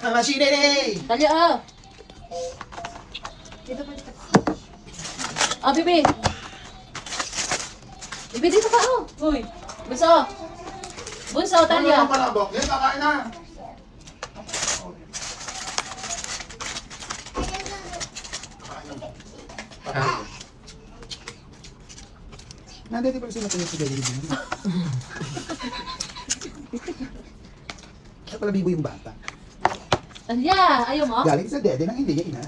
Machinery! Talia, ah. Dito pa, dito. Ah, Bibi. Bibi, dito ka, oh. Uy. Bunso. Bunso, Talia. Ano pala, Bok? Yan, kakain na. Nandito pala sila sa Jollibee. Kaya pala bibo yung bata. Talia, ayaw mo? Galing sa dede nang hindi niya ina.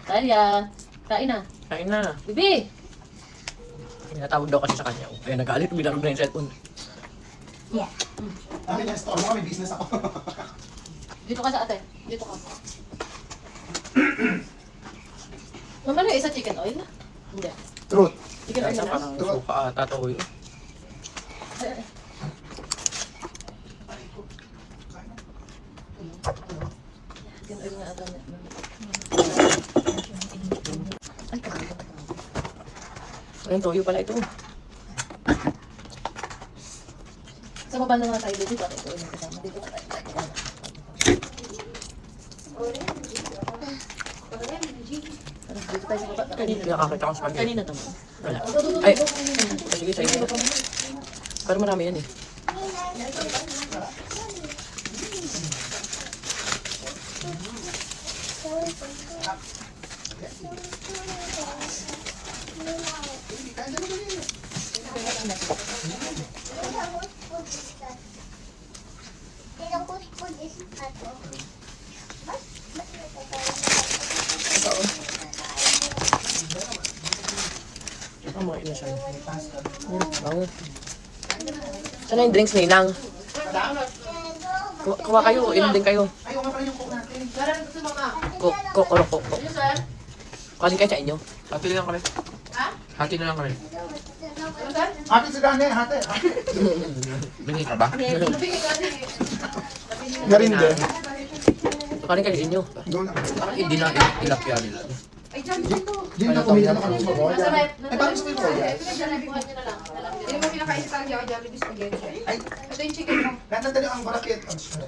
Talia, kain na. Kain na. Bibi. Tinatawag daw kasi sa kanya. Kaya nagalit, binarog na yung cellphone. Amin na store mo kami, business ako. Dito ka sa ate. Dito ka. Mamala isa chicken oil? Hindi. Truth. Chicken oil Kaya na lang. parang suka ata to. Chicken oil na ata. Ayun, toyo pala ito. Sa baba na nga tayo dito. Ito yung kasama. Dito ka tayo. Dito tayo sa baba. Kanina nakakita ko sa pag Kanina to. Wala. Ay, sige sa inyo. Pero marami yan eh. Ang mga ina siya. Bango. Saan na yung drinks ni Inang? Kuha kayo, inom din kayo. Ayaw nga pala yung coke natin. Koko. Kuhanin kayo sa inyo. Hati na lang kami. Ha? Hati na lang kami. Hati si Dane, hati. Bingi ka ba? Garin din. Kuhanin kayo sa inyo. Go lang. Bakit hindi na ilapya nila? Hindi na kumila na kami sa boya. Ay, parang gusto ko yung boya. Hindi mo pinakain sa tayo, Jollibee spaghetti. Ay, Ito yung chicken mo. natandali ang barakit. Gusto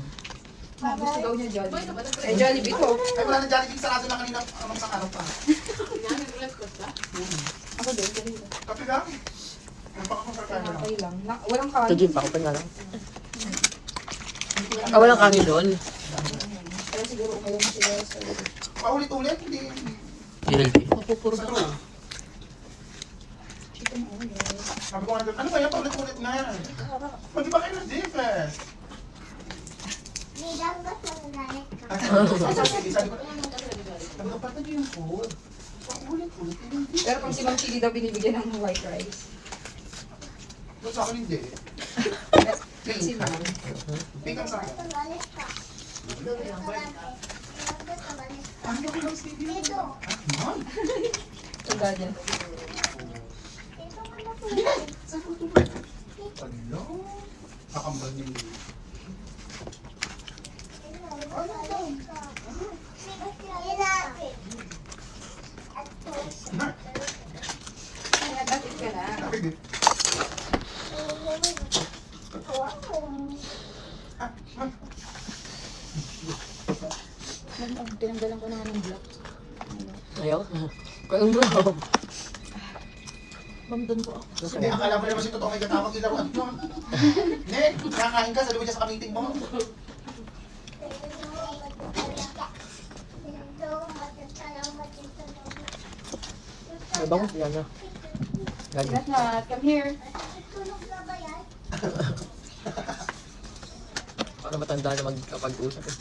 daw niya Jollibee. Eh, Jollibee to. Ay, wala na Jollibee. Sarado na kanina. Anong sa araw pa. Ako din, ganun. Kape lang. Ang pakakonsertan mo lang. Okay lang. Walang kain. Sa gym pa, kapag nga lang. Ah, walang kanin doon. Kaya siguro umayon na sila sa... Paulit-ulit, hindi. Healthy. Mapupuro Sa na. true. Chicken oil. Sabi ko nga, ano ba yan? Paulit-ulit na. Pwede ba kayo ng different? Sabi ko, pati yung food. Paulit-ulit. Pero pag si Ma'am Chili daw binibigyan ng white rice. Doon sa akin hindi. Si Ma'am. Pink ang sa akin. Ano ba kayo ng Stevie? Ah, Tanda niya. Hello? Nakambal niyo. Nag-atid ka na. Kapit din. Tinanggalan ko na nga ng block. Ayaw. Kaya bro. Mamdan ko ako. Hindi, akala mo naman si Totoo may katawag ilawan mo. Hindi, nakakain ka, sabi mo dyan sa kamiting mo. May bango sila na. Ganyan. Lahat na, come here. Para matanda na magkapag-usap eh.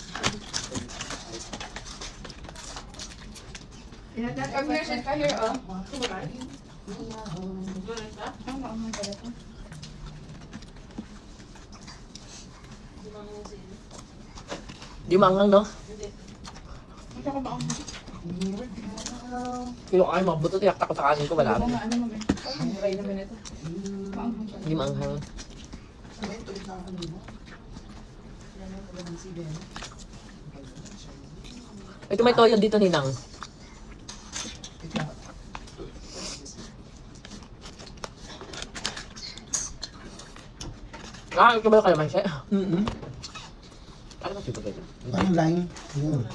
Come here, sit ka here, oh. Ang maamang pala to. Di mangang no? Ito ko ba ang... Kilo kayo mabuto, tiyakta ko sa kanin ko, wala. Ano nga, ano mo ba? Ang try naman ito. Maamang pala. Di manghang. Sabi, tulit na ako dito. Ito may toyo dito ni Nang. Ah, ito ba kayo, Manse? Mm-hmm. Ano Parang line. Yun.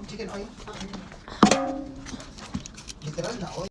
Chicken oil. Literal na oil.